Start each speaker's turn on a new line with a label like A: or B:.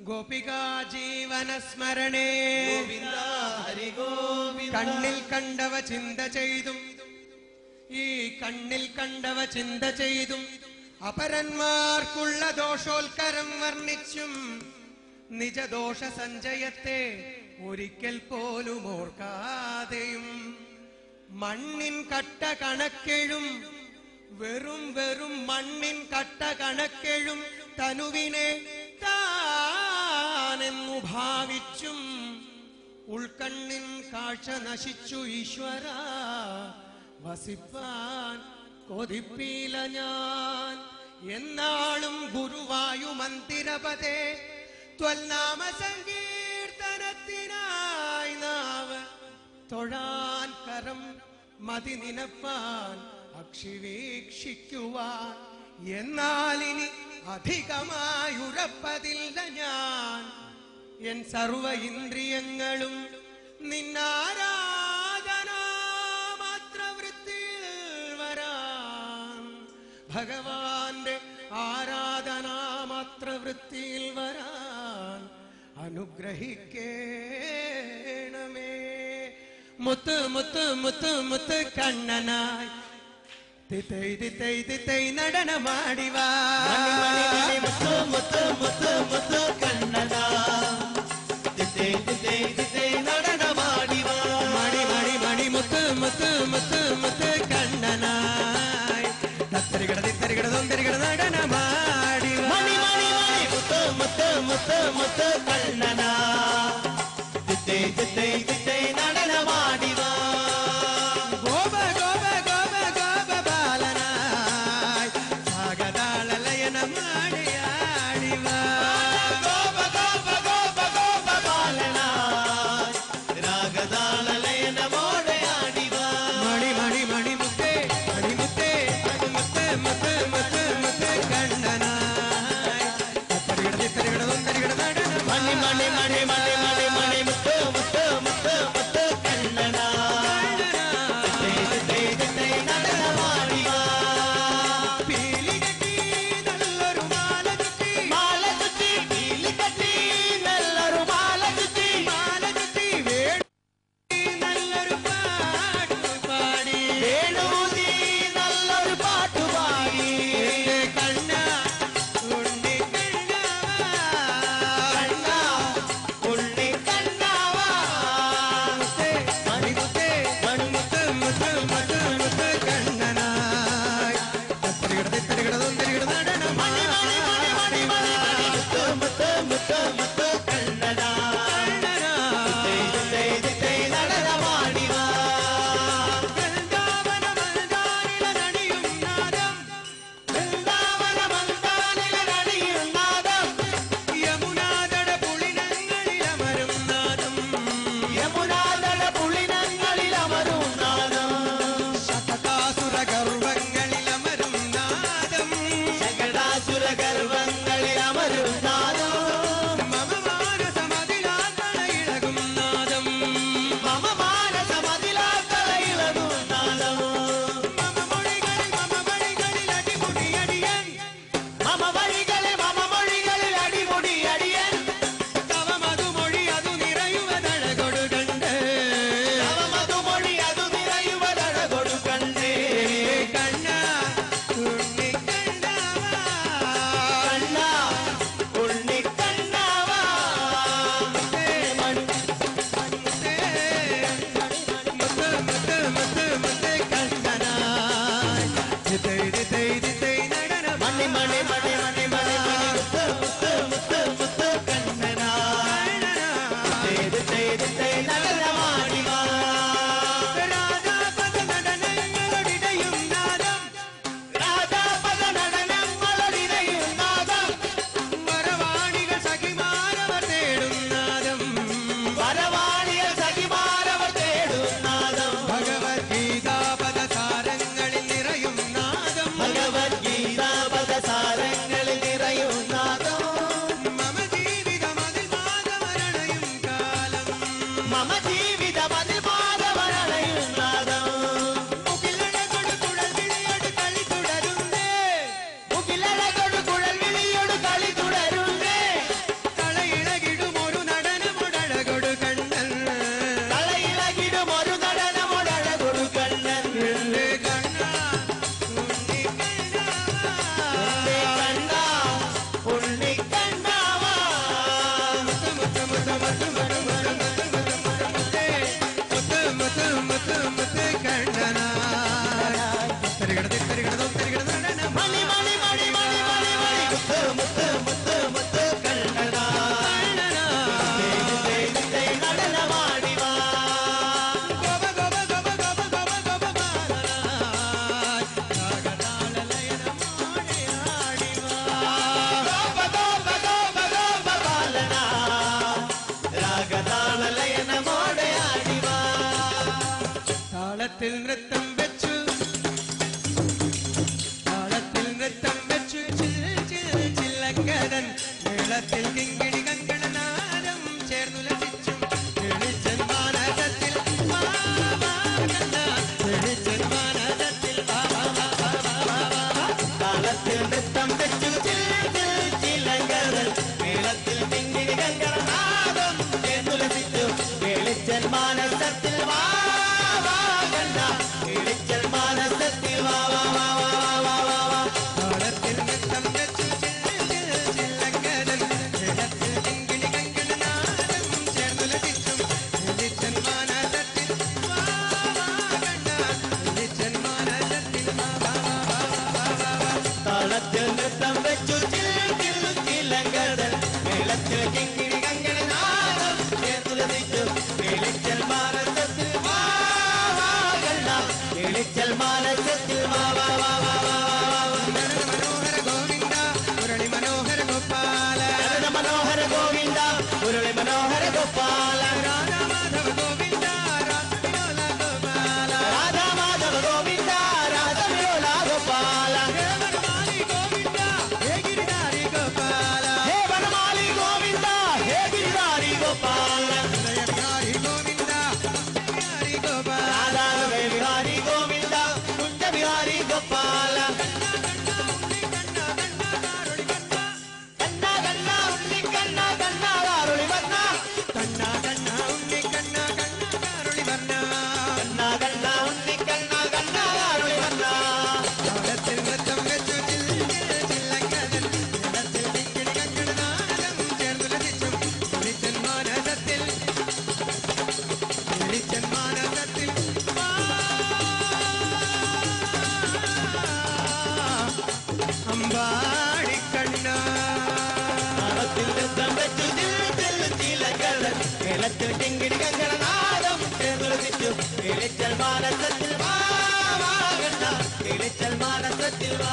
A: ഗോപികാ ജീവന സ്മരണേ
B: ഗോവിന്ദ ഹരി ഗോവിന്ദ.
A: കണ്ണിൽ കണ്ടവ ചിന്ത ചെയ്തും ഈ കണ്ണിൽ കണ്ടവ ചിന്ത ചെയ്തും അപരന്മാർക്കുള്ള ദോഷോൽക്കരം വർണ്ണിച്ചും നിജദോഷ സഞ്ചയത്തെ ഒരിക്കൽ പോലും ഓർക്കാതെയും മണ്ണിൻ കട്ട കണക്കെഴും വെറും വെറും മണ്ണിൻ കട്ട കണക്കെഴും തനുവിനെ താനെന്നു ഭാവിച്ചും ഉൾക്കണ്ണിൻ കാഴ്ച നശിച്ചു ഈശ്വര വസിപ്പാൻ കൊതിപ്പീല ഞാൻ എന്നാളും ഗുരുവായു മന്ദിരപതേ ത്വൽനാമ സങ്കീർത്തനത്തിനായി നാവ് തൊഴാൻ കരം മതി നിനപ്പാൻ അക്ഷിവീക്ഷിക്കുവാൻ എന്നാലിനി അധികമായുറപ്പതില്ല ഞാൻ എൻ സർവ ഇന്ദ്രിയങ്ങളും നിന്നാരാധനാ മാത്ര വൃത്തിയിൽ വരാൻ ഭഗവാന്റെ ആരാധനാ മാത്ര വൃത്തിയിൽ വരാൻ അനുഗ്രഹിക്കേണമേ. മുത്ത് മുത്ത് മുത്ത് മുത്ത് കണ്ണനായി തിത്തൈ തിത്തൈ തിത്തൈ നടനമാടിവാ
B: മുത്ത് മുത്ത് മുത്ത് മുത്ത് കണ്ണനാ തിത്തൈ തിത്തൈ തിത്തൈ നടനമാടിവാ.
A: മണി മണി മണി മുത്ത് മുത്ത് മുത്ത് മുത്ത് കണ്ണനായി തത്തരികട തിത്തരികട തൊന്തരികട നടനമാടിവാ.
B: മണി മണി മണി മുത്ത് മുത്ത് മുത്ത് മുത്ത് കണ്ണനാ തിത്തൈ തിത്തൈ തിത്തൈ നടനമാടിവാ.
A: ഗോപ ഗോപ ഗോപ ഗോപ ബാലനായി സാഗതാളലയന മാടിയാടിവാ.
B: ഗോപ ഗോപ ഗോപ ഗോപ ബാലനായി രാഗതാളലയനമോടെ ആടിവാ.
A: മണി മണി മണി മുത്തേ മണിമുത്തേ മുത്ത് മുത്ത് മുത്ത് മുത്ത് കണ്ണനായി തത്തരികട തിത്തരികട തൊന്തരികട നടനമാ.
B: മണി മണി മണി മണി മണി മണി മുത്ത് മുത്ത് മുത്ത് മുത്ത് കണ്ണനാ തിത്തൈ തിത്തൈ തിത്തൈ നടനമാടിവാ.
A: പീലികെട്ടി നല്ലൊരു മാല ചുറ്റി
B: മാല ചുറ്റി പീലി കെട്ടി നല്ലൊരു മാല ചുറ്റി
A: മാല ചുറ്റി വേണി നല്ലൊരു പാട്ട് പാടി
B: വേണൂതി നല്ലൊരു പാട്ടുപാടി.
A: എന്റെ കണ്ണ ഉണ്ണി കണ്ണവാ
B: കണ്ണാ ഉണ്ണി കണ്ണാവാ.
A: മുത്തേ മണിമുത്തേ മണിമുത്ത് മുത്ത് മുത്ത് മുത്ത് കണ്ണനായി തത്തരികട തിത്തരികട തൊന്തരികട നടനമാ.
B: മണി മണി മണി മണി മണി മണി മുത്ത് മുത്ത് മുത്ത് മുത്ത് കണ്ണനാ തിത്തൈ തിത്തൈ തിത്തൈ നടനമാടിവാ.
A: വൃന്ദാവന മന്ദാരില നടിയും നാദം
B: വൃന്ദാവന മന്ദാനിലടിയും നാദം
A: യമുനാതട പുളിനങ്ങളിലമരും നാദം
B: യമുനാതട പുളിനങ്ങളിലമരും നാദം
A: ശതകാസുര ഗർവങ്ങളിലമരും നാദം
B: ശകടാസുര ഗർവങ്ങളിലമരും നാദം
A: മമ മാനസമതിലാത്തള ഇളകും നാദം
B: മമ മാനസമതിലാത്തളയിളകും നാദം
A: മമ മൊഴികളിൽ അടിമുടിയടിയൻ
B: മമ മൊഴികളിൽ അടിമുടി അടിയൻ
A: തവ മധുമൊഴി അതു നിറയുവതഴകൊടു കണ്ട്
B: നവ മധുമൊഴി അതു നിറയുവതഴകൊടു കണ്ടേ.
A: കണ്ണ ഉണ്ണി കണ്ണവാ
B: കണ്ണാ ഉണ്ണി കണ്ണാവാ.
A: മുത്തേ മുത്തേ മുത്ത് മുത്ത് മുത്ത് മുത്ത് കണ്ണനായി ദിത്തൈ ദിത്തൈ ദിത്തൈ നടനമാ.
B: മണി മണി മണി മണി മണി മണി മുത്ത് മുത്ത് മുത്ത് മുത്ത് കണ്ണനാ തിത്തൈ തിത്തൈ തിത്തൈ നടനമാടിവാ.
A: രാധാപദ നടനങ്ങളൊടിടയും നാദം
B: രാധാപദ നടനങ്ങളൊടിടയും നാദം
A: വരവാണികൾ സഖിമാരവർ തേടും നാദം
B: വരവാളിയ സഖിമാരവർ തേടും നാദം
A: ഭഗവത്ഗീതാപദ സാരങ്ങളിൽ നിറയും നാദം
B: ഭഗവത്ഗീത പദസാരങ്ങളിൽ നിറയും നാദം
A: മമ ജീവിതമതിൽ മാധവരണയും കാലം
B: മമ ജീവിതമതിൽ മാധവരണയും നാദം
A: മുകിലഴകൊടു കുഴൽവിളിയോട് കളി തുടരുന്നേ
B: മുകിലഴകൊടു കുഴൽ വിളിയോട് കളി തുടരുന്നേ
A: തളയിള
B: കിങ്ങിണി കങ്കണനാദം ചേർത്തുലസിച്ചു കിളിച്ചൽ മാനസത്തിൽ വാ വാ കണ്ണ കിളിച്ചൽ മാനസത്തിൽ വാ വാ വാ വാ വാ
A: മനോഹര ഗോവിന്ദ മുരളി മനോഹര ഗോപാല
B: മനോഹര ഗോവിന്ദ മുരളി മനോഹര ഗോപാല
A: രാധാ മാധവ ഗോവിന്ദ രാസവിലോല ഗോപാല
B: രാധാ മാധവ ഗോവിന്ദ രാസവിലോല ഗോപാല
A: ഹേ വനമാലി ഗോവിന്ദ ഹേ ഗിരിധാരി ഗോപാല
B: ഹേ വനമാലി ഗോവിന്ദ ഹേ ഗിരിധാരി ഗോപാല
A: ഹൃദയവിഹാരി ഗോവിന്ദ വിഹാരി ഗോപാല
B: രാധാ വിഹാരി ഗോവിന്ദ കുഞ്ചവിഹാരി ഗോപാല കിങ്ങിണി കങ്കണനാദം ചേർത്തുലസിച്ചു കിളിച്ചൽ മാനസത്തിൽ വാ വാ കണ്ണ കിളിച്ചൽ മാനസത്തിൽ വാ